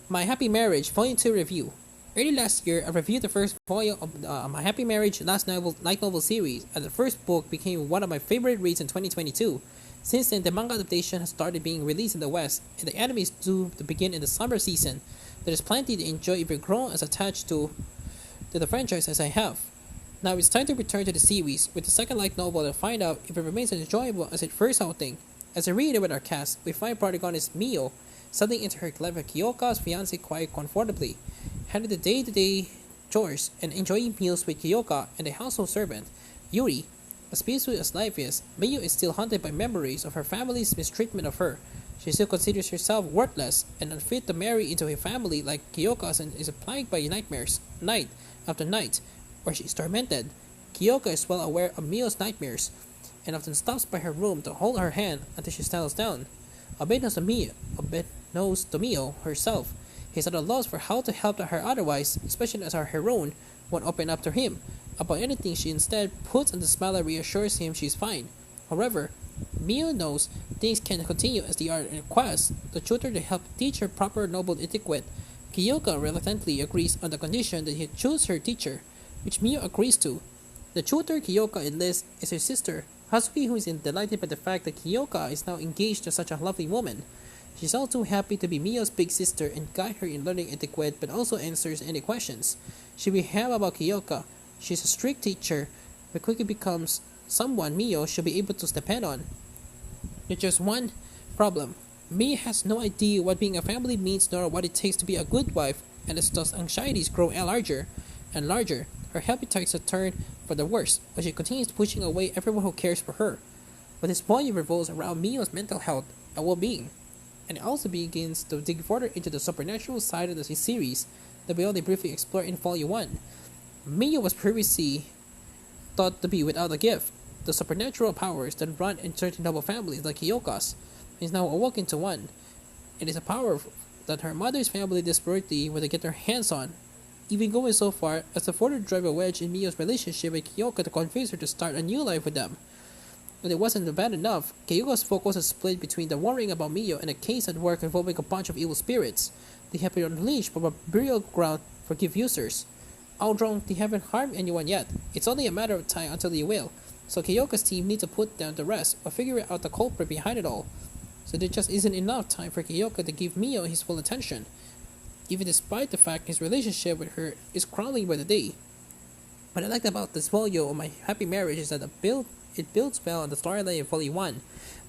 My Happy Marriage Volume 2 Review. Early last year, I reviewed the first volume of My Happy Marriage light novel series, and the first book became one of my favorite reads in 2022. Since then, the manga adaptation has started being released in the West, and the anime is due to begin in the summer season. There is plenty to enjoy if you're grown as attached to the franchise as I have. Now it's time to return to the series with the second light novel to find out if it remains as enjoyable as its first outing. As I read it with our cast, we find protagonist Mio settling into her clever Kyoka's fiancé quite comfortably, handling the day-to-day chores and enjoying meals with Kyoka and the household servant, Yuri. As peaceful as life is, Mio is still haunted by memories of her family's mistreatment of her. She still considers herself worthless and unfit to marry into a family like Kyoka's and is plagued by nightmares, night after night, where she is tormented. Kyoka is well aware of Mio's nightmares and often stops by her room to hold her hand until she settles down. A bit knows Tomio herself. He's at a loss for how to help her otherwise, especially as our heroine won't open up to him about anything. She instead puts on the smile that reassures him she's fine. However, Mio knows things can continue as they are in a quest, the tutor to help teach her proper noble etiquette. Kyoka reluctantly agrees on the condition that he choose her teacher, which Mio agrees to. The tutor Kyoka enlists is her sister, Hazuki, who is delighted by the fact that Kyoka is now engaged to such a lovely woman. She's also happy to be Mio's big sister and guide her in learning etiquette but also answers any questions she may have about Kyoka. She's a strict teacher but quickly becomes someone Mio should be able to depend on. There's just one problem. Mio has no idea what being a family means nor what it takes to be a good wife, and as those anxieties grow larger and larger, her happy takes a turn for the worse, but she continues pushing away everyone who cares for her. But this volume revolves around Mio's mental health and well-being, and it also begins to dig further into the supernatural side of the series that we only briefly explored in Volume 1. Mio was previously thought to be without a gift. The supernatural powers that run in certain noble families like Kyoka's is now awoken to one. It is a power that her mother's family desperately want to get their hands on, even going so far as to further drive a wedge in Mio's relationship with Kyoka to convince her to start a new life with them. But it wasn't bad enough. Kyoka's focus is split between the worrying about Mio and a case at work involving a bunch of evil spirits. They have been unleashed from a burial ground for gift users. Although they haven't harmed anyone yet, it's only a matter of time until they will. So Kyoka's team need to put down the rest or figure out the culprit behind it all. So there just isn't enough time for Kyoka to give Mio his full attention, even despite the fact his relationship with her is crumbling by the day. What I liked about this volume of My Happy Marriage is that it builds well on the storyline of Volume 1.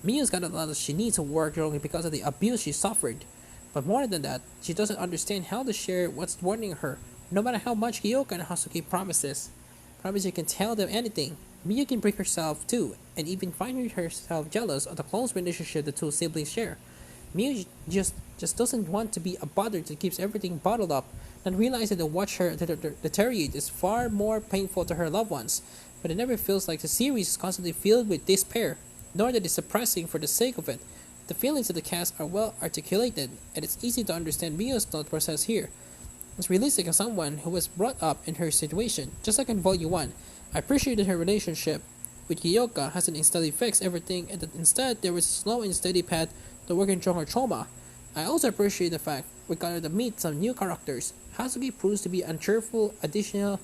Mio's got a lot that she needs to work on because of the abuse she suffered. But more than that, she doesn't understand how to share what's warning her, no matter how much Kyoka and Hazuki promise you can tell them anything. Mio can bring herself too, and even find herself jealous of the close relationship the two siblings share. Mio just doesn't want to be a bother that keeps everything bottled up, and realizing that watch her deteriorate is far more painful to her loved ones. But it never feels like the series is constantly filled with despair, nor that it's suppressing for the sake of it. The feelings of the cast are well articulated, and it's easy to understand Mio's thought process here. It's realistic as someone who was brought up in her situation, just like in Volume 1. I appreciated her relationship with Kyoka hasn't instantly fixed everything, and that instead there was a slow and steady path to working through her trauma. I also appreciate the fact we got to meet some new characters. Hazuki proves to be a cheerful addition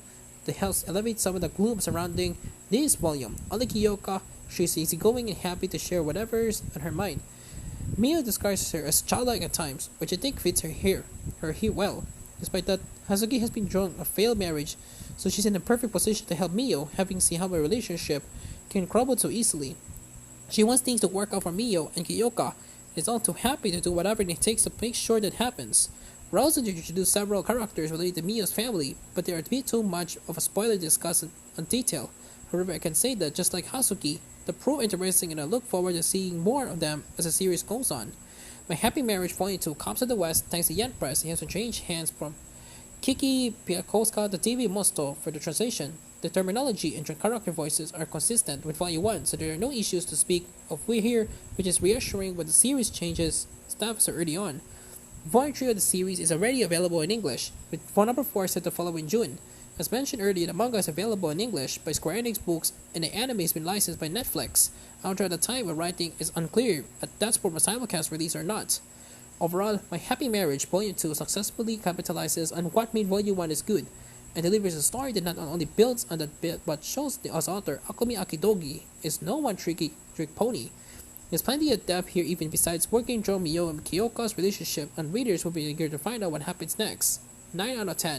that helps elevate some of the gloom surrounding this volume. Unlike Kyoka, she's easygoing and happy to share whatever's on her mind. Mio describes her as childlike at times, which I think fits her here well. Despite that, Hazuki has been drawn a failed marriage, so she's in a perfect position to help Mio, having seen how a relationship can crumble so easily. She wants things to work out for Mio, and Kyoka is all too happy to do whatever it takes to make sure that happens. We're also to introduce several characters related to Mio's family, but they are a bit too much of a spoiler to discuss in detail. However, I can say that just like Hazuki, they're interesting, and I look forward to seeing more of them as the series goes on. My Happy Marriage Volume 2 comes to the West thanks to Yen Press. It has to change hands from Kiki Piakoska to TV Mosto for the translation. The terminology and character voices are consistent with Volume 1, so there are no issues to speak of here, which is reassuring when the series changes staff so early on. Volume 3 of the series is already available in English, with volume number 4 set to follow in June. As mentioned earlier, the manga is available in English by Square Enix Books, and the anime has been licensed by Netflix. However, at the time of writing is unclear if that's for a simulcast release or not. Overall, My Happy Marriage Volume 2 successfully capitalizes on what made Volume 1 is good, and delivers a story that not only builds on that bit but shows the as author Akumi Akidogi is no one trick pony. There's plenty of depth here even besides working Joe Mio and Kyoka's relationship, and readers will be eager to find out what happens next. 9 out of 10.